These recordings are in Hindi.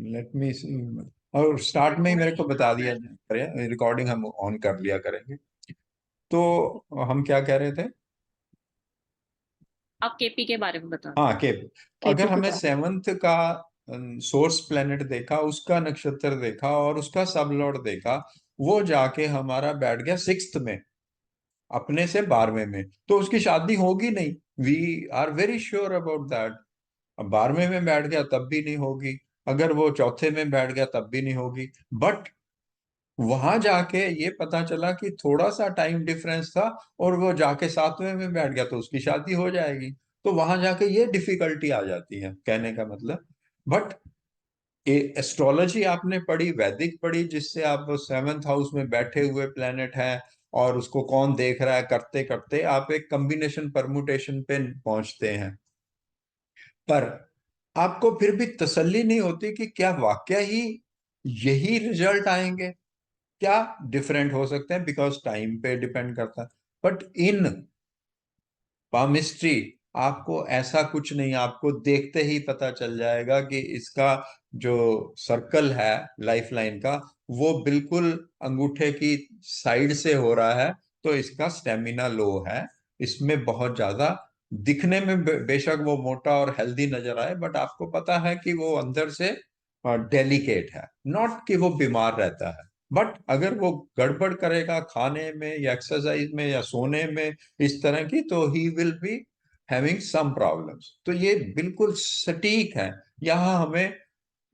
लेट मी सी। और स्टार्ट में ही मेरे को बता दिया करें, रिकॉर्डिंग हम ऑन कर लिया करेंगे। तो हम क्या कह रहे थे? आप केपी के बारे में बता हाँ, रहे के थे। अगर केपी के हमें बारे सेवंथ का सोर्स प्लेनेट देखा, उसका नक्षत्र देखा और उसका सब लॉर्ड देखा, वो जाके हमारा बैठ गया सिक्स्थ में, अपने से 12वें में, तो उसकी शादी होगी नहीं। We are very sure about that. अब 12वें में बैठ गया तब भी नहीं होगी, अगर वो चौथे में बैठ गया तब भी नहीं होगी। बट वहां जाके ये पता चला कि थोड़ा सा टाइम डिफरेंस था, और वो जाके 7वें में बैठ गया तो उसकी शादी हो जाएगी। तो वहां जाके ये डिफिकल्टी आ जाती है, कहने का मतलब। बट एस्ट्रोलॉजी आपने पढ़ी, वैदिक पढ़ी, जिससे आप सेवेंथ हाउस में बैठे हुए प्लेनेट है और उसको कौन देख रहा है, करते करते आप एक कॉम्बिनेशन परमुटेशन पे पहुंचते हैं। पर आपको फिर भी तसल्ली नहीं होती कि क्या वाकया ही यही रिजल्ट आएंगे, क्या डिफरेंट हो सकते हैं, बिकॉज टाइम पे डिपेंड करता है। बट इन पामिस्ट्री आपको ऐसा कुछ नहीं, आपको देखते ही पता चल जाएगा कि इसका जो सर्कल है लाइफ लाइन का, वो बिल्कुल अंगूठे की साइड से हो रहा है। तो इसका स्टेमिना लो है, इसमें बहुत ज्यादा दिखने में बेशक वो मोटा और हेल्दी नजर आए, बट आपको पता है कि वो अंदर से डेलिकेट है, नॉट कि वो बीमार रहता है। बट अगर वो गड़बड़ करेगा खाने में या एक्सरसाइज में या सोने में इस तरह की, तो he will be having some problems. तो ये बिल्कुल सटीक है, यहाँ हमें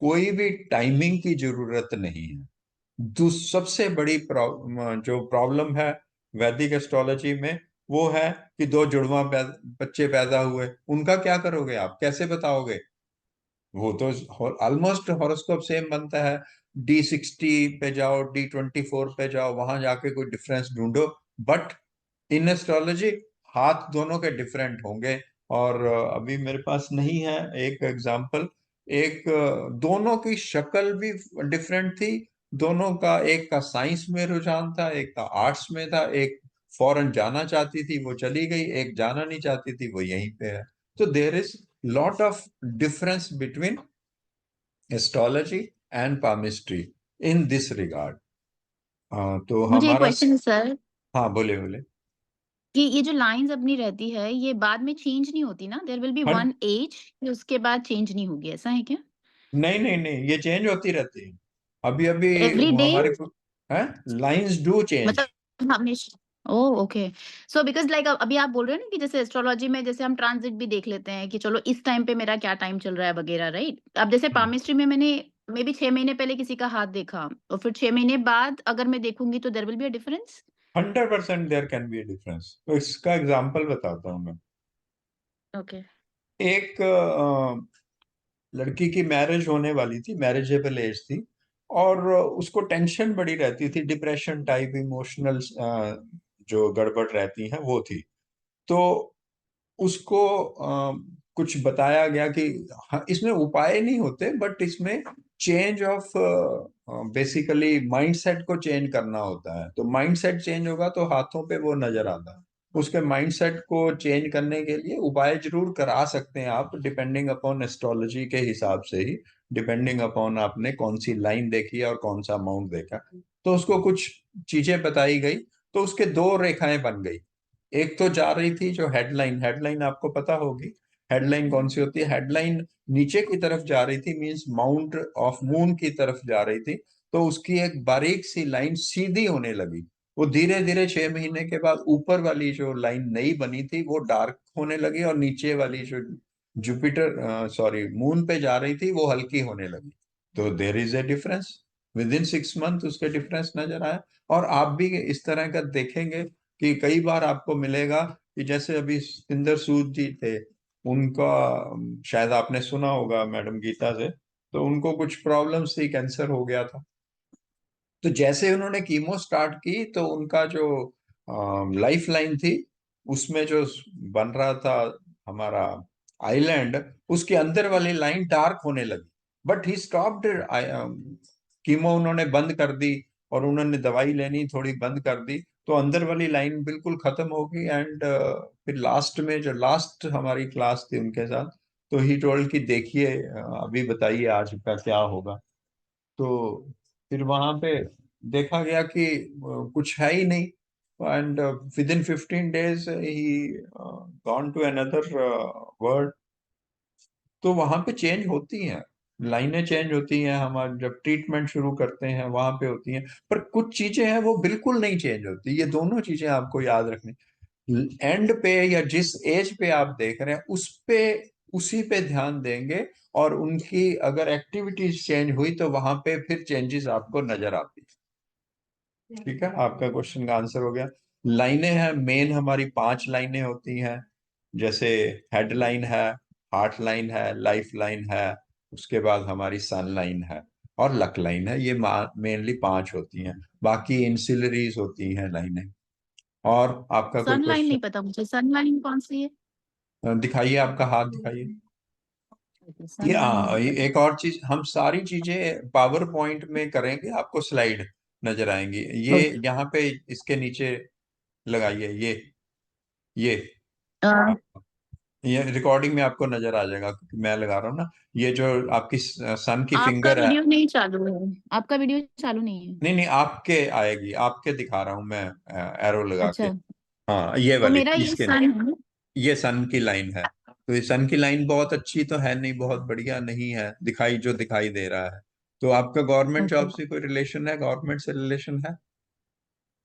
कोई भी टाइमिंग की जरूरत नहीं है। सबसे बड़ी जो प्रॉब्लम है वैदिक एस्ट्रोलॉजी में, वो है कि दो जुड़वा बच्चे पैदा हुए, उनका क्या करोगे आप, कैसे बताओगे? वो तो ऑलमोस्ट हॉरोस्कोप सेम बनता है। D60 पे जाओ, D24 पे जाओ, वहां जाके कोई डिफरेंस ढूंढो। बट इन एस्ट्रोलॉजी हाथ दोनों के डिफरेंट होंगे। और अभी मेरे पास नहीं है एक एग्जांपल। एक दोनों की शक्ल भी डिफरेंट थी। दोनों का, एक का साइंस में रुझान था, एक का आर्ट्स में था। एक फॉरेन जाना चाहती थी, वो चली गई, एक जाना नहीं चाहती थी, वो यहीं पे है। तो there is lot of difference between astrology and palmistry in this regard. तो मुझे एक हमारा क्वेश्चन है सर, हाँ, बोले बोले। कि ये जो लाइंस अपनी रहती है ये बाद में चेंज नहीं होती ना? देयर विल बी हर वन एज, उसके बाद चेंज नहीं होगी, ऐसा है क्या? नहीं नहीं नहीं, ये चेंज होती रहती है। अभी अभी एवरी वो डे? हमारे को है, लाइंस डू चेंज। मतलब हमेशा? Oh okay. So because like अभी आप बोल रहे हो ना कि जैसे एस्ट्रोलॉजी में जैसे हम ट्रांजिट भी देख लेते हैं कि चलो इस टाइम पे मेरा क्या टाइम चल रहा है वगैरह, राइट? अब जैसे पामिस्ट्री में मैंने मे बी 6 महीने पहले किसी का हाथ देखा और फिर 6 महीने बाद अगर मैं देखूंगी तो there will be a difference. 100% there can be a difference. तो इसका एग्जांपल बताता हूँ मैं। ओके। एक लड़की की मैरिज होने वाली थी, मैरिजेबल एज थी, और उसको टेंशन बड़ी रहती थी, डिप्रेशन टाइप इमोशनल जो गड़बड़ रहती है वो थी। तो उसको कुछ बताया गया कि हाँ, इसमें उपाय नहीं होते, बट इसमें चेंज ऑफ बेसिकली माइंडसेट को चेंज करना होता है। तो माइंडसेट चेंज होगा तो हाथों पे वो नजर आता है। उसके माइंडसेट को चेंज करने के लिए उपाय जरूर करा सकते हैं आप, डिपेंडिंग अपॉन एस्ट्रोलॉजी के हिसाब से ही, डिपेंडिंग अपॉन आपने कौन सी लाइन देखी है और कौन सा अमाउंट देखा। तो उसको कुछ चीजें बताई गई, तो उसके दो रेखाएं बन गई। एक तो जा रही थी जो हेडलाइन, हेडलाइन आपको पता होगी। हेडलाइन कौन सी होती है? हेडलाइन नीचे की तरफ जा रही थी, मींस माउंट ऑफ मून की तरफ जा रही थी। तो उसकी एक बारीक सी लाइन सीधी होने लगी। वो धीरे धीरे 6 महीने के बाद ऊपर वाली जो लाइन नई बनी थी वो डार्क होने लगी, और नीचे वाली जो जुपिटर सॉरी मून पे जा रही थी वो हल्की होने लगी। तो there is a difference. With in 6 month उसके डिफरेंस नजर आया। और आप भी इस तरह का देखेंगे कि कई बार आपको मिलेगा कि जैसे अभी सतिंदर सूद जी थे, उनका शायद आपने सुना होगा मैडम गीता से, तो उनको कुछ प्रॉब्लम्स थी, कैंसर हो गया था। तो जैसे उन्होंने कीमो स्टार्ट की तो उनका जो लाइफ लाइन थी, उसमें जो बन रहा था हमारा आइलैंड, उसके अंदर वाली लाइन डार्क होने लगी। बट ही स्टॉप्ड, कीमो उन्होंने बंद कर दी, और उन्होंने दवाई लेनी थोड़ी बंद कर दी, तो अंदर वाली लाइन बिल्कुल खत्म हो गई। एंड फिर लास्ट में जो लास्ट हमारी क्लास थी उनके साथ, तो ही टोल्ड कि देखिए अभी बताइए आज का क्या होगा। तो फिर वहां पे देखा गया कि कुछ है ही नहीं। And within 15 days he gone to another world. तो वहां पे चेंज होती हैं, लाइनें चेंज होती हैं, हमारे जब ट्रीटमेंट शुरू करते हैं वहां पे होती हैं। पर कुछ चीजें हैं वो बिल्कुल नहीं चेंज होती। ये दोनों चीजें आपको याद रखनी। एंड पे या जिस एज पे आप देख रहे हैं उस पे, उसी पे ध्यान देंगे। और उनकी अगर एक्टिविटीज चेंज हुई तो वहां पे फिर चेंजेस आपको नजर आती। ठीक है, आपका क्वेश्चन का आंसर हो गया। लाइनें हैं, मेन हमारी 5 लाइनें होती हैं। जैसे हेडलाइन है, हार्ट लाइन है, लाइफ लाइन है, उसके बाद हमारी सन लाइन है और लक लाइन है। ये मेनली 5 होती हैं। बाकी इंसिलरीज होती हैं लाइनें। और आपका कोई सनलाइन क्वेश्चन? नहीं पता मुझे, सनलाइन कौन सी है? दिखाइए, आपका हाथ दिखाइए। सनलाइन नहीं ये पता। एक और चीज, हम सारी चीजें पावर पॉइंट में करेंगे, आपको स्लाइड नजर आएंगी। ये ओके। यहाँ पे इसके नीचे लगाइए, ये अ, ये रिकॉर्डिंग में आपको नजर आ जाएगा क्योंकि मैं लगा रहा हूँ ना। ये जो आपकी सन की आपका फिंगर है। वीडियो नहीं चालू है, आपका वीडियो चालू नहीं है। नहीं नहीं, आपके आएगी, आपके दिखा रहा हूँ मैं एरो लगा के। अच्छा, हाँ, ये तो वाली मेरा ये इसके, सन है। ये सन की लाइन है। तो ये सन की लाइन बहुत अच्छी तो है नहीं, बहुत बढ़िया नहीं है दिखाई, जो दिखाई दे रहा है। तो आपका गवर्नमेंट ओके, जॉब से कोई रिलेशन है, गवर्नमेंट से रिलेशन है?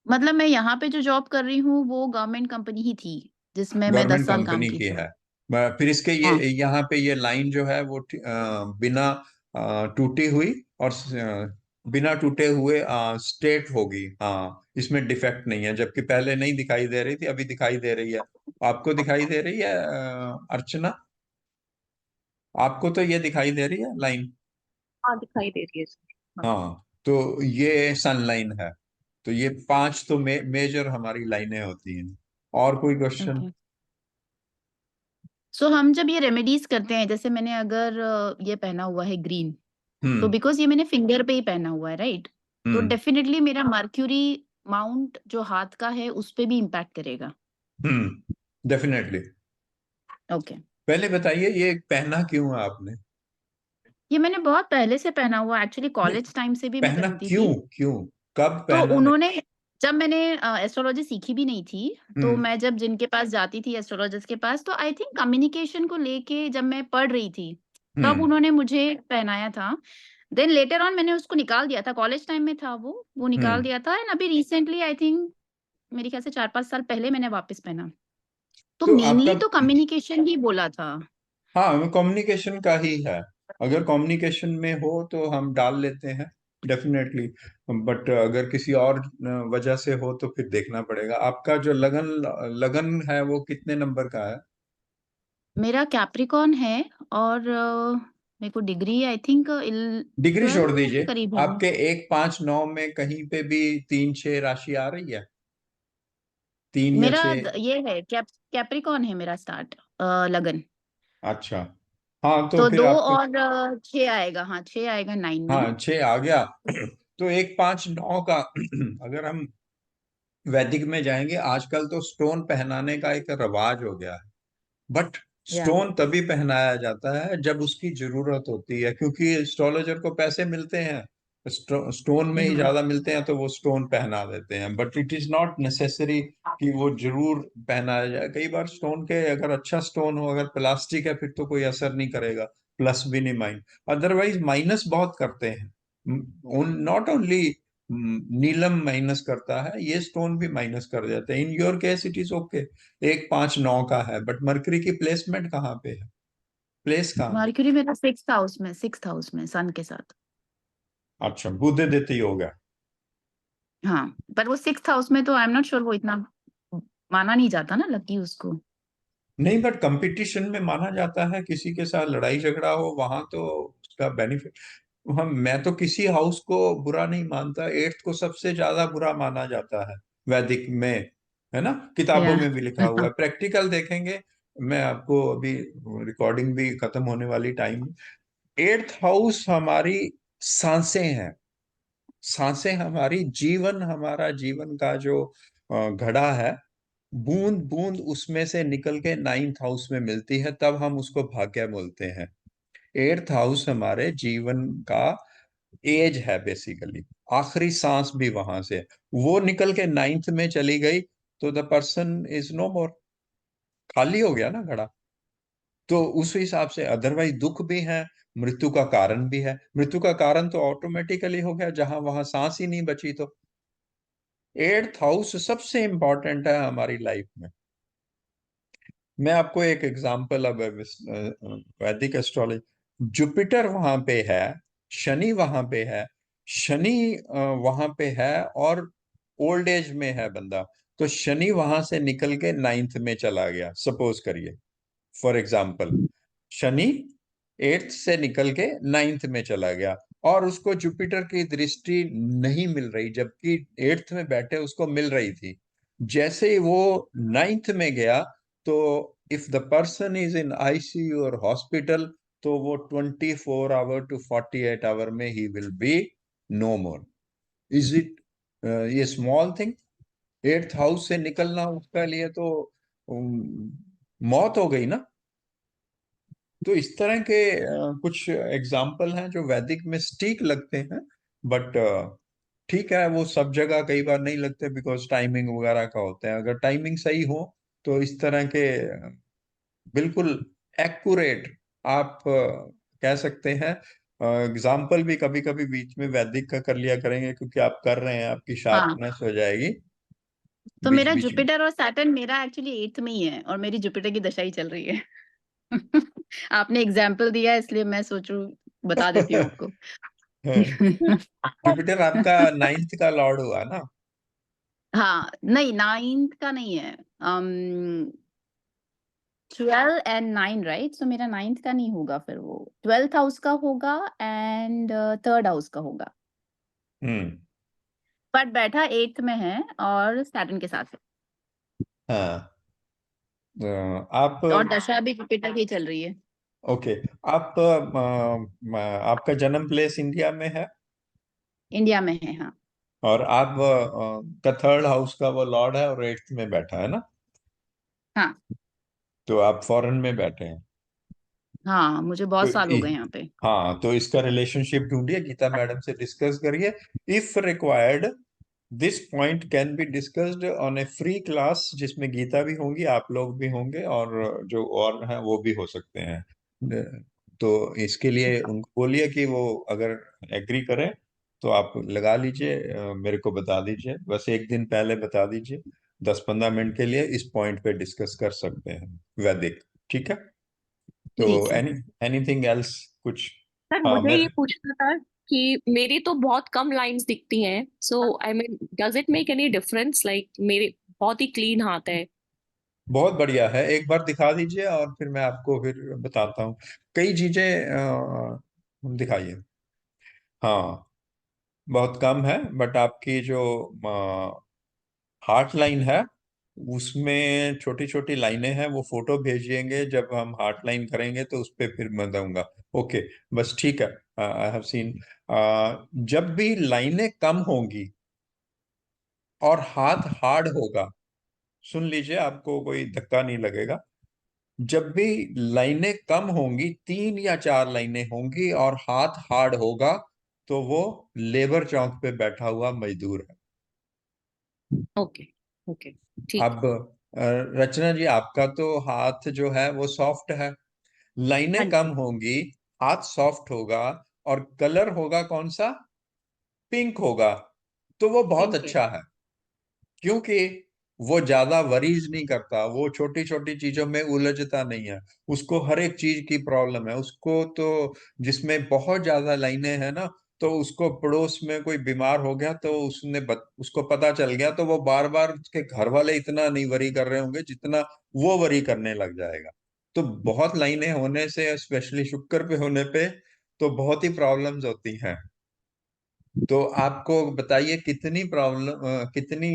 मतलब मैं यहाँ पे जो जॉब कर रही हूँ वो गवर्नमेंट कंपनी ही थी, जिसमें मैं दस गवर्नमेंट साल काम कंपनी की की थी। है। फिर इसके हाँ। ये यहाँ पे ये लाइन जो है वो बिना टूटी हुई और बिना टूटे हुए स्ट्रेट होगी। हाँ, इसमें डिफेक्ट नहीं है, जबकि पहले नहीं दिखाई दे रही थी, अभी दिखाई दे रही है। आपको दिखाई दे रही है अर्चना? आपको तो ये दिखाई दे रही है लाइन। हाँ, दिखाई दे रही है सर। हाँ। हाँ, तो ये सन लाइन है। तो ये 5 तो मेजर हमारी लाइनें होती हैं। और कोई क्वेश्चन? ओके। सो हम जब ये रेमेडीज करते हैं, जैसे मैंने अगर ये पहना हुआ है ग्रीन, तो हम्म। बिकॉज ये मैंने फिंगर पे ही पहना हुआ है, राइट? तो हम्म। डेफिनेटली मेरा मर्क्यूरी माउंट जो हाथ का है उस पे भी इम्पैक्ट करेगा। डेफिनेटली। ओके। पहले बताइए ये पहना क्यों है आपने? ये मैंने बहुत पहले से पहना हुआ, एक्चुअली नहीं, कॉलेज टाइम से भी मैं पहना पहनती क्यों? थी। क्यों? कब तो पहना नहीं? उन्होंने, जब मैंने एस्ट्रोलॉजी सीखी भी नहीं थी, तो हम्म। मैं जब जिनके पास जाती थी एस्ट्रोलॉजिस्ट के पास, तो आई थिंक कम्युनिकेशन को लेके जब मैं पढ़ रही थी, तब हम्म। उन्होंने मुझे पहनाया था। देन लेटर ऑन मैंने उसको निकाल दिया था, कॉलेज टाइम में था वो निकाल हम्म। दिया था। एंड अभी रिसेंटली आई थिंक मेरे ख्याल से 4-5 साल पहले मैंने वापस पहना। तो तो आपका, मेनली तो कम्युनिकेशन ही बोला था। हाँ, कम्युनिकेशन का ही है। अगर कम्युनिकेशन में हो तो हम डाल लेते हैं, डेफिनेटली। बट अगर किसी और वजह से हो तो फिर देखना पड़ेगा। आपका जो लगन लगन है वो कितने नंबर का है? मेरा कैप्रिकॉन है, और मेरे को डिग्री आई थिंक डिग्री छोड़ 12 के दीजिए। करीब है। आपके 1 5 9 में कहीं पे भी 3 6 राशि आ रही है? 3 या 6? ये है कैप्रिकॉन है मेरा स्टार्ट, लगन। अच्छा। हाँ, तो तो फिर 2 आपके, और 6 आएगा, हाँ 6 आएगा 9 में। हाँ, 6 आ गया। तो 1 5 9 का अगर हम वैदिक में जाएंगे, आजकल तो स्टोन पहनाने का एक रवाज हो गया है। बट या स्टोन तभी पहनाया जाता है जब उसकी जरूरत होती है, क्योंकि एस्ट्रोलॉजर को पैसे मिलते हैं, स्टोन में ही हाँ, ज्यादा मिलते हैं, तो वो स्टोन पहना देते हैं। But it is not necessary कि वो जरूर पहनाया जाए। कई बार स्टोन के, अगर अच्छा स्टोन हो, अगर प्लास्टिक है, फिर तो कोई असर नहीं करेगा, प्लस भी नहीं माइन, अदरवाइज माइनस बहुत करते हैं। नॉट ओनली नीलम माइनस करता है, ये स्टोन भी माइनस कर जाते हैं। In your case it is okay. 1 5 9 का है, बट मरकरी की प्लेसमेंट कहाँ पे है? प्लेस कहाँ है? मर्क्यूरी मेरा 6th हाउस में सन के साथ। अच्छा, बुध देते ही होगा। हाँ, पर वो 6th हाउस में तो आई एम नॉट श्योर, वो इतना माना नहीं जाता ना लकी उसको। नहीं, बट कंपटीशन में माना जाता है, किसी के साथ लड़ाई झगड़ा हो वहां तो उसका बेनिफिट। हम, मैं तो किसी हाउस को बुरा नहीं मानता, 8th को सबसे ज्यादा बुरा माना जाता है वैदिक में, है ना? किताबों या में भी लिखा हुआ है, प्रैक्टिकल देखेंगे। मैं आपको अभी, रिकॉर्डिंग भी खत्म होने वाली टाइम, 8th हाउस हमारी सांसें हैं। सांसें हमारी जीवन, हमारा जीवन का जो घड़ा है, बूंद बूंद उसमें से निकल के नाइन्थ हाउस में मिलती है, तब हम उसको भाग्य बोलते हैं। एट्थ हाउस हमारे जीवन का एज है बेसिकली, आखिरी सांस भी वहां से, वो निकल के नाइन्थ में चली गई तो द पर्सन इज नो मोर, खाली हो गया ना घड़ा। तो उस हिसाब से अदरवाइज दुख भी है, मृत्यु का कारण भी है। मृत्यु का कारण तो ऑटोमेटिकली हो गया जहां वहां सांस ही नहीं बची। तो एट्थ हाउस सबसे इंपॉर्टेंट है हमारी लाइफ में। मैं आपको एक एग्जांपल, अब वैदिक एस्ट्रोलॉजी, जुपिटर वहां पे है, शनि वहां पे है, शनि वहां पे है, और ओल्ड एज में है बंदा, तो शनि वहां से निकल के नाइन्थ में चला गया, सपोज करिए, फॉर एग्जाम्पल, शनि एट्थ से निकल के नाइन्थ में चला गया, और उसको जुपिटर की दृष्टि नहीं मिल रही, जबकि एट्थ में बैठे उसको मिल रही थी। जैसे ही वो नाइन्थ में गया, तो if the person is in ICU और हॉस्पिटल, तो वो 24 आवर टू 48 आवर में ही will be no more. Is it ये स्मॉल थिंग? एट्थ हाउस से निकलना उसके लिए तो मौत हो गई ना। तो इस तरह के कुछ एग्जाम्पल हैं जो वैदिक में स्टीक लगते हैं, बट ठीक है, वो सब जगह कई बार नहीं लगते, बिकॉज टाइमिंग वगैरह का होता है। अगर टाइमिंग सही हो तो इस तरह के बिल्कुल एक्यूरेट आप कह सकते हैं। एग्जाम्पल भी कभी कभी बीच में वैदिक का कर लिया करेंगे, क्योंकि आप कर रहे हैं, आपकी हाँ, शार्पनेस हो जाएगी तो बीच मेरा बीच में। जुपिटर और सैटर्न मेरा एक्चुअली 8th में ही है और मेरी जुपिटर की दशा ही चल रही है। आपने एग्जाम्पल दिया है इसलिए मैं सोचूं बता देती हूँ आपको। जुपिटर आपका नाइन्थ का लॉर्ड हुआ ना। हाँ, नहीं 9th का नहीं है। 12 एंड 9 राइट, सो मेरा 9th का नहीं होगा, फिर वो 12th हाउस का होगा एंड 3rd हाउस का होगा। हम्म। बट बैठा 8th में है और सैटर्न के साथ है। हाँ। आप, और दशा भी जुपिटर की चल रही है। ओके, आप आपका जन्म प्लेस इंडिया में है, इंडिया में है, हाँ। और आप का थर्ड हाउस का वो लॉर्ड है और एट्थ में बैठा है ना, हाँ, तो आप फॉरेन में बैठे हैं। हाँ, मुझे तो बहुत साल हो गए यहाँ पे। हाँ, तो इसका रिलेशनशिप ढूंढिए, गीता मैडम से डिस्कस करिए। If required, this point can be discussed on A free class, जिसमें गीता भी होंगी, आप लोग भी होंगे, और जो और हैं वो भी हो सकते हैं। तो इसके लिए उनको बोलिए कि वो अगर एग्री करें तो आप लगा लीजिए, मेरे को बता दीजिए, बस एक दिन पहले बता दीजिए, 10-15 मिनट के लिए इस पॉइंट पे डिस्कस कर सकते हैं वैदिक। ठीक है? तो ठीक है। एनीथिंग एल्स कुछ? सर हाँ, मुझे मैं, ये पूछना था कि मेरी तो बहुत कम लाइंस दिखती हैं, so I mean does it make any difference, like मेरे बहुत ही क्लीन हाथ है। बहुत बढ़िया है, एक बार दिखा दीजिए और फिर मैं आपको फिर बताता हूँ कई चीजें। दिखाइए। हाँ, बहुत कम है, बट आपकी जो हार्ट लाइन है उसमें छोटी छोटी लाइनें हैं, वो फोटो भेजिएंगे, जब हम हार्ट लाइन करेंगे तो उस पर फिर मैं दूंगा। ओके, बस ठीक है। आई हैव सीन, जब भी लाइनें कम होंगी और हाथ हार्ड होगा, सुन लीजिए, आपको कोई धक्का नहीं लगेगा। जब भी लाइनें कम होंगी, 3 या 4 लाइनें होंगी और हाथ हार्ड होगा, तो वो लेबर चौक पे बैठा हुआ मजदूर है। ओके, ओके, ठीक अब रचना जी, आपका तो हाथ जो है वो सॉफ्ट है, है। लाइनें हाँ कम जी। होंगी, हाथ सॉफ्ट होगा, और कलर होगा कौन सा? पिंक होगा, तो वो बहुत पिंक है। अच्छा है। क्योंकि वो ज्यादा वरीज नहीं करता, वो छोटी छोटी चीजों में उलझता नहीं है, उसको हर एक चीज की प्रॉब्लम है उसको तो। जिसमें बहुत ज्यादा लाइनें हैं ना, तो उसको पड़ोस में कोई बीमार हो गया तो उसको पता चल गया, तो वो बार बार उसके घर वाले इतना नहीं वरी कर रहे होंगे जितना वो वरी करने लग जाएगा। तो बहुत लाइनें होने से, स्पेशली शुक्र पे होने पे, तो बहुत ही प्रॉब्लम्स होती हैं। तो आपको बताइए, कितनी प्रॉब्लम, कितनी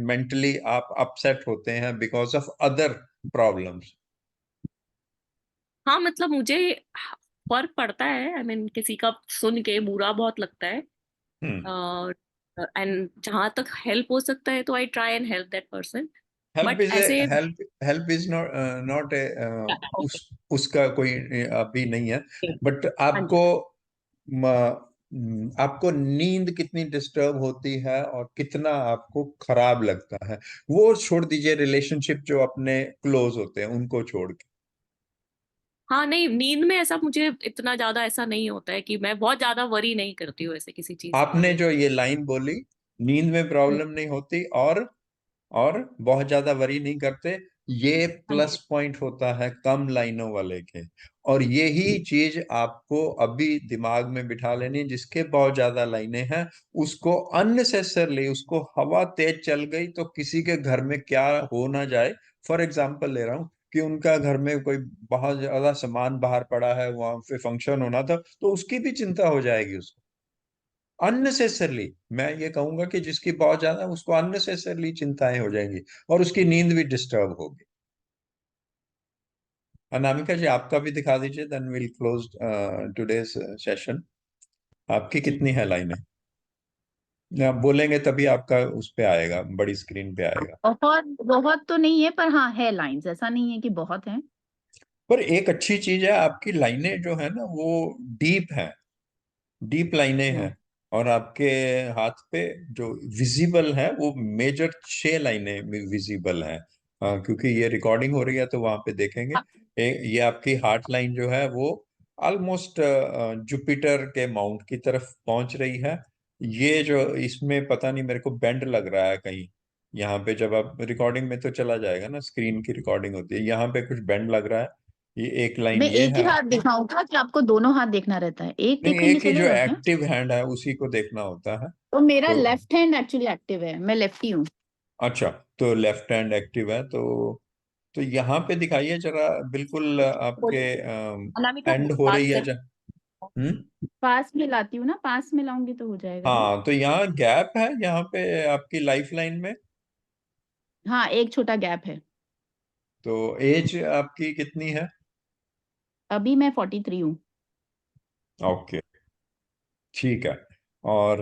मेंटली आप अपसेट होते हैं बिकॉज ऑफ अदर प्रॉब्लम्स? हाँ मतलब मुझे फर्क पड़ता है, आई मीन किसी का सुन के बुरा बहुत लगता है। हम्म। एंड जहां तक हेल्प हो सकता है तो I try and help that person. Help but is a ऐसे help is not a okay, उसका कोई अभी नहीं है। बट हाँ जी। आपको नींद कितनी डिस्टर्ब होती है और कितना आपको खराब लगता है, वो छोड़ दीजिए। रिलेशनशिप जो अपने क्लोज होते हैं उनको छोड़ के। हाँ नहीं, नींद में ऐसा मुझे इतना ज्यादा ऐसा नहीं होता है कि मैं बहुत ज्यादा वरी नहीं करती हूँ ऐसे किसी चीज के आपने लिए। जो ये लाइन बोली, नींद में हम्म, प्रॉब्लम नहीं होती और बहुत ज्यादा वरी नहीं करते, ये हाँ प्लस जी। पॉइंट होता है कम लाइनों वाले के। और यही चीज आपको अभी दिमाग में बिठा लेनी है। जिसके बहुत ज्यादा लाइनें हैं उसको अननेसेसरली, उसको हवा तेज चल गई तो किसी के घर में क्या हो ना जाए। फॉर एग्जाम्पल ले रहा हूँ कि उनका घर में कोई बहुत ज्यादा सामान बाहर पड़ा है, वहां पे फंक्शन होना था, तो उसकी भी चिंता हो जाएगी उसको अननेसेसरली। मैं ये कहूंगा कि जिसकी बहुत ज्यादा, उसको अननेसेसरली चिंताएं हो जाएंगी और उसकी नींद भी डिस्टर्ब होगी। अनामिका जी, आपका भी दिखा दीजिए, then will close today's session. आपकी जी। कितनी है लाइनें? आप बोलेंगे तभी आपका उस पे आएगा, बड़ी स्क्रीन पे आएगा। बहुत बहुत तो नहीं है, पर हाँ है लाइंस, ऐसा नहीं है कि बहुत है। पर एक अच्छी चीज है, आपकी लाइनें जो है ना वो डीप है, डीप लाइनें हम्म। हैं। और आपके हाथ पे जो विजिबल है वो मेजर 6 लाइनें विजिबल हैं। क्योंकि ये रिकॉर्डिंग हो रही है तो वहां पे देखेंगे। ये आपकी हार्ट लाइन जो है वो ऑलमोस्ट जुपिटर के माउंट की तरफ पहुंच रही है। ये जो इसमें पता नहीं, मेरे को बेंड लग रहा है कहीं। यहाँ पे जब आप रिकॉर्डिंग में तो चला जाएगा ना, स्क्रीन की रिकॉर्डिंग होती है, यहाँ पे कुछ बेंड लग रहा है। ये एक लाइन मैं ये एक ही है। हाथ दिखाऊंगा कि आपको दोनों हाथ देखना रहता है? एक नहीं, देखेंगे एक ही जो चलेगा क्या? एक्टिव हैंड है उसी को देखना होता है। तो मेरा तो लेफ्ट हैंड एक्चुअली एक्टिव है, मैं लेफ्टी हूँ। अच्छा, तो लेफ्ट हैंड एक्टिव है तो यहाँ पे दिखाइए जरा, बिल्कुल आपके बोलिए, अनामिका एंड हो बात रही है कर। जहाँ। हम्म। पास में लाती हूँ ना, पास में लाऊंगी तो हो जाएगा, राइट? हाँ, तो यहाँ गैप है यहाँ पे आपकी लाइफ लाइन में। हाँ, एक छोटा गैप है। तो एज आपकी कितनी है? अभी मैं 43 हूँ। ओके, ठीक है। और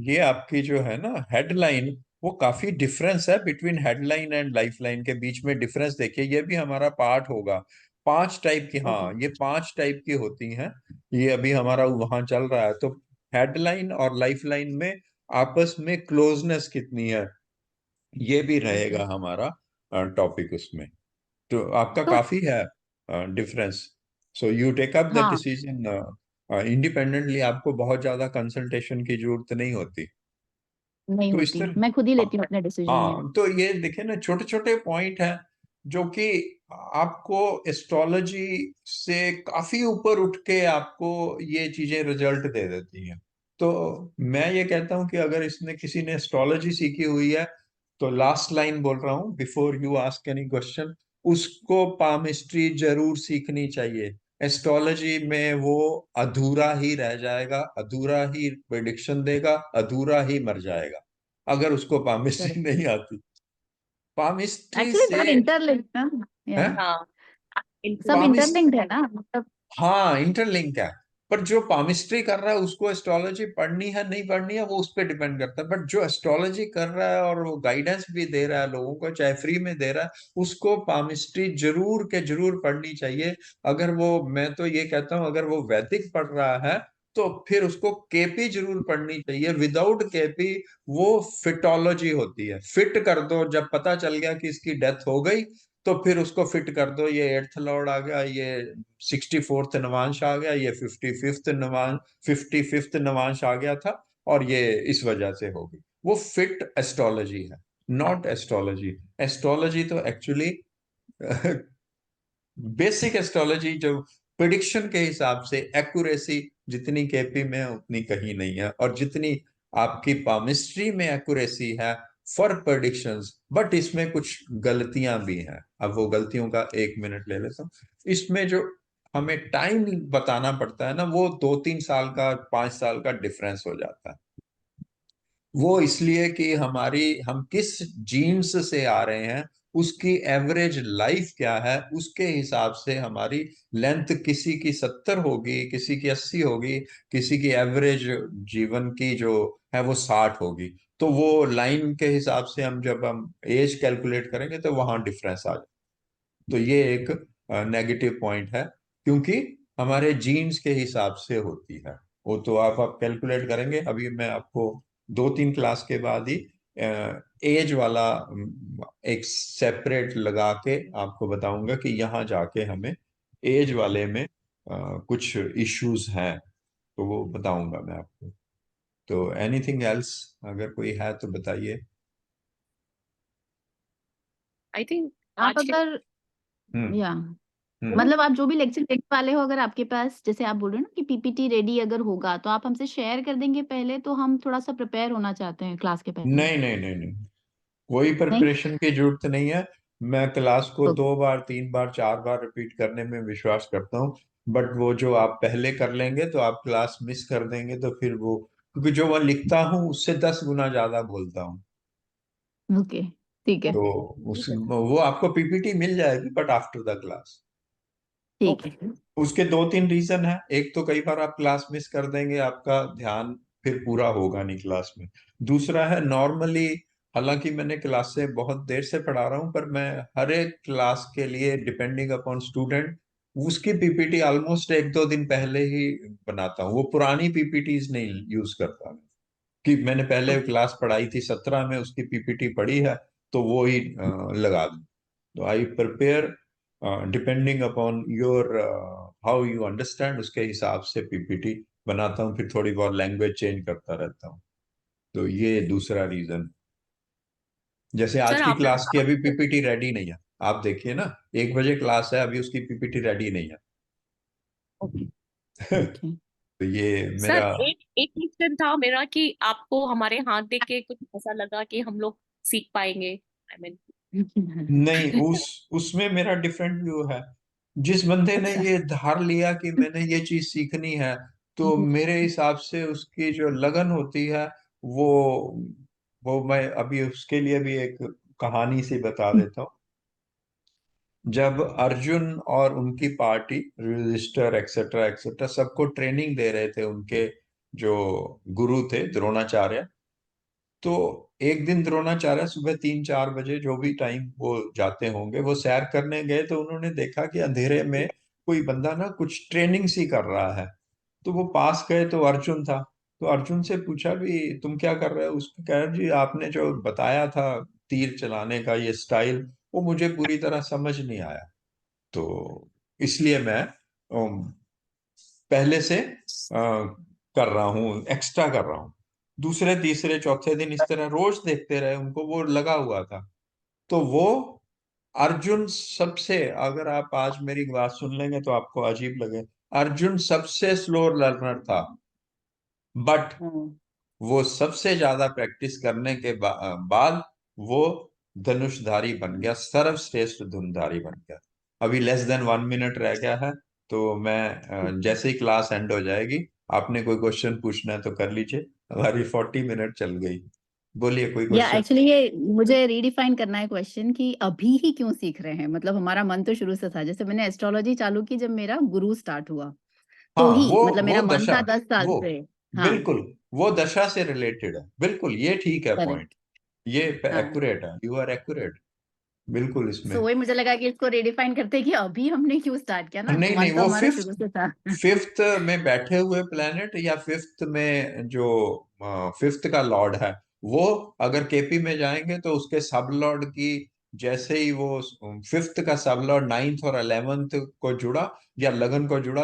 ये आपकी जो है ना हेडलाइन, वो काफी डिफरेंस है between headline and life line के बीच में। डिफरेंस देखिए, ये भी हमारा पार्ट होगा। 5 टाइप की, ओके। हाँ ये 5 टाइप की होती हैं। ये अभी हमारा वहां चल रहा है। तो हेडलाइन और लाइफ लाइन में आपस में क्लोजनेस कितनी है, ये भी ओके। रहेगा हमारा टॉपिक उसमें। तो आपका तो काफी है difference. So you take up the हाँ, डिसीजन इंडिपेंडेंटली, आपको बहुत ज्यादा कंसल्टेशन की जरूरत नहीं होती। नहीं तो इस होती, तरह, मैं खुद ही हाँ। लेती हूँ अपने डिसीजन ये। हाँ, तो ये देखिए ना, छोटे छोटे पॉइंट हैं जो कि आपको एस्ट्रोलॉजी से काफी ऊपर उठ के आपको ये चीजें रिजल्ट दे देती हैं। तो मैं ये कहता हूँ कि अगर इसने किसी ने एस्ट्रोलॉजी सीखी हुई है, तो लास्ट लाइन बोल रहा हूँ before you ask any question, उसको पामिस्ट्री जरूर सीखनी चाहिए। एस्ट्रोलॉजी में वो अधूरा ही रह जाएगा, अधूरा ही प्रिडिक्शन देगा, अधूरा ही मर जाएगा अगर उसको पामिस्ट्री करेक्ट। नहीं आती। पामिस्ट्री एक्चुअली से सब इंटरलिंक्ड ना, है, या हाँ, सब पामिस्ट इंटरलिंक्ड है ना, मतलब। हाँ इंटरलिंक है। पर जो पामिस्ट्री कर रहा है उसको एस्ट्रोलॉजी पढ़नी है नहीं पढ़नी है वो उस पर डिपेंड करता है। बट जो एस्ट्रोलॉजी कर रहा है और वो गाइडेंस भी दे रहा है लोगों को, चाहे फ्री में दे रहा है, उसको पामिस्ट्री जरूर के जरूर पढ़नी चाहिए। अगर वो, मैं तो ये कहता हूँ, अगर वो वैदिक पढ़ रहा है तो फिर उसको केपी जरूर पढ़नी चाहिए। विदाउट केपी वो फिटोलॉजी होती है, फिट कर दो। जब पता चल गया कि इसकी डेथ हो गई तो फिर उसको फिट कर दो, ये 8th लॉर्ड आ गया, ये 64th नवांश आ गया, ये 55th नवांश आ गया था, और ये इस वजह से हो गई। वो फिट एस्ट्रोलॉजी है, नॉट एस्ट्रोलॉजी। एस्ट्रोलॉजी तो एक्चुअली बेसिक एस्ट्रोलॉजी जो प्रिडिक्शन के हिसाब से एक्यूरेसी जितनी केपी में है उतनी कहीं नहीं है, और जितनी आपकी पामिस्ट्री में एक्यूरेसी है फॉर प्रिडिक्शंस। बट इसमें कुछ गलतियां भी हैं। अब वो गलतियों का 1 मिनट ले लेता हूँ। इसमें जो हमें टाइम बताना पड़ता है ना, वो 2-3 साल का, 5 साल का डिफरेंस हो जाता है। वो इसलिए कि हम किस जीन्स से आ रहे हैं उसकी एवरेज लाइफ क्या है, उसके हिसाब से हमारी लेंथ, किसी की 70 होगी, किसी की 80 होगी, किसी की एवरेज जीवन की जो है वो 60 होगी। तो वो लाइन के हिसाब से जब हम एज कैलकुलेट करेंगे तो वहां डिफरेंस आ जाए। तो ये एक नेगेटिव पॉइंट है, क्योंकि हमारे जीन्स के हिसाब से होती है वो। तो आप कैलकुलेट करेंगे। अभी मैं आपको 2-3 क्लास के बाद ही एज वाला एक सेपरेट लगा के आपको बताऊंगा कि यहाँ जाके हमें एज वाले में कुछ इश्यूज हैं, तो वो बताऊंगा मैं आपको। तो एनीथिंग एल्स अगर कोई है तो बताइए। आई थिंक आप आज के अगर हम्म। या हम्म। मतलब आप जो भी लेक्चर देने वाले हो, अगर आपके पास जैसे आप बोल रहे हो ना कि पीपीटी रेडी अगर होगा तो आप हमसे शेयर कर देंगे पहले, तो हम थोड़ा सा प्रिपेयर होना चाहते हैं क्लास के पहले। नहीं नहीं नहीं नहीं, कोई नहीं। प्रिपरेशन की जरूरत नहीं है। मैं क्लास को ओके। 2 बार 3 बार 4 बार रिपीट करने में विश्वास करता हूँ। बट वो जो आप पहले कर लेंगे तो आप क्लास मिस कर देंगे, तो फिर वो, क्योंकि जो मैं लिखता हूँ उससे 10 गुना ज्यादा बोलता हूँ। ओके, ठीक है। तो वो आपको पीपीटी मिल जाएगी बट आफ्टर द क्लास। ठीक है। उसके 2-3 रीजन है। एक तो कई बार आप क्लास मिस कर देंगे, आपका ध्यान फिर पूरा होगा नहीं क्लास में। दूसरा है नॉर्मली, हालांकि मैंने क्लास से बहुत देर से पढ़ा रहा हूं, पर मैं हर एक क्लास के लिए डिपेंडिंग अपॉन स्टूडेंट उसकी पीपीटी ऑलमोस्ट 1-2 दिन पहले ही बनाता हूँ। वो पुरानी पीपीटीज नहीं यूज करता मैं, कि मैंने पहले क्लास पढ़ाई थी 17 में, उसकी पीपीटी पढ़ी है तो वो ही लगा दूं। तो I prepare depending upon your how you understand, उसके हिसाब से पीपीटी बनाता हूँ। फिर थोड़ी बहुत लैंग्वेज चेंज करता रहता हूँ। तो ये दूसरा रीजन। जैसे आज सर की आपने क्लास की अभी पीपीटी रेडी नहीं है। आप देखिए ना, 1 बजे क्लास है, अभी उसकी पीपीटी रेडी नहीं ओके। है। ठीक है। तो ये सर मेरा, एक एक क्वेश्चन था मेरा कि आपको हमारे हाथ देख के कुछ ऐसा लगा कि हम लोग सीख पाएंगे, आई मीन। नहीं, उसमें मेरा डिफरेंट व्यू है। जिस बंदे ने अच्छा। ये धार लिया कि मैंने ये चीज सीखनी है, तो मेरे हिसाब से उसकी जो लगन होती है, वो वो मैं अभी उसके लिए भी एक कहानी सी बता देता हूँ। जब अर्जुन और उनकी पार्टी, रजिस्टर एक्सेट्रा एक्सेट्रा, सबको ट्रेनिंग दे रहे थे, उनके जो गुरु थे द्रोणाचार्य, तो एक दिन द्रोणाचार्य सुबह 3-4 बजे, जो भी टाइम वो जाते होंगे, वो सैर करने गए, तो उन्होंने देखा कि अंधेरे में कोई बंदा ना कुछ ट्रेनिंग सी कर रहा है। तो वो पास गए तो अर्जुन था। तो अर्जुन से पूछा भी, तुम क्या कर रहे हो? उसको कहा, जी आपने जो बताया था तीर चलाने का ये स्टाइल, वो मुझे पूरी तरह समझ नहीं आया, तो इसलिए मैं पहले से कर रहा हूँ, एक्स्ट्रा कर रहा हूँ। दूसरे तीसरे चौथे दिन इस तरह रोज देखते रहे, उनको वो लगा हुआ था। तो वो अर्जुन सबसे, अगर आप आज मेरी बात सुन लेंगे तो आपको अजीब लगे, अर्जुन सबसे स्लो लर्नर था, बट हम्म। वो सबसे ज्यादा प्रैक्टिस करने के बाद वो धनुषधारी बन गया, सर्वश्रेष्ठ धनुषधारी बन गया। अभी लेस देन 1 मिनट रह गया है, तो मैं जैसे ही क्लास एंड हो जाएगी, आपने कोई क्वेश्चन पूछना है तो कर लीजिए। हमारी 40 मिनट चल गई। बोलिए कोई या क्वेश्चन। एक्चुअली ये मुझे रीडिफाइन करना है क्वेश्चन कि अभी ही क्यों सीख रहे हैं। मतलब हमारा मन तो शुरू से था, जैसे मैंने एस्ट्रोलॉजी चालू की जब मेरा गुरु स्टार्ट हुआ, तो हाँ, ही मतलब वो मेरा मन दशा, था 10 साल वो से। हाँ। बिल्कुल वो दशा से रिलेटेड है, बिल्कुल ये ठीक है पॉइंट। करेक्ट। ये हाँ। एक्यूरेट है, यू आर एक्यूरेट बिल्कुल इसमें। सो वही मुझे लगा कि इसको रीडिफाइन करते हैं कि अभी हमने क्यों स्टार्ट किया ना, नहीं नहीं, मन तो वो हमारा फिफ्थ शुरू से था। फिफ्थ में बैठे हुए प्लेनेट, या फिफ्थ में जो फिफ्थ का लॉर्ड है, वो अगर केपी में जाएंगे तो उसके सब लॉर्ड की, जैसे ही वो फिफ्थ का सब लॉर्ड 9th और 11th को जुड़ा या लगन को जुड़ा,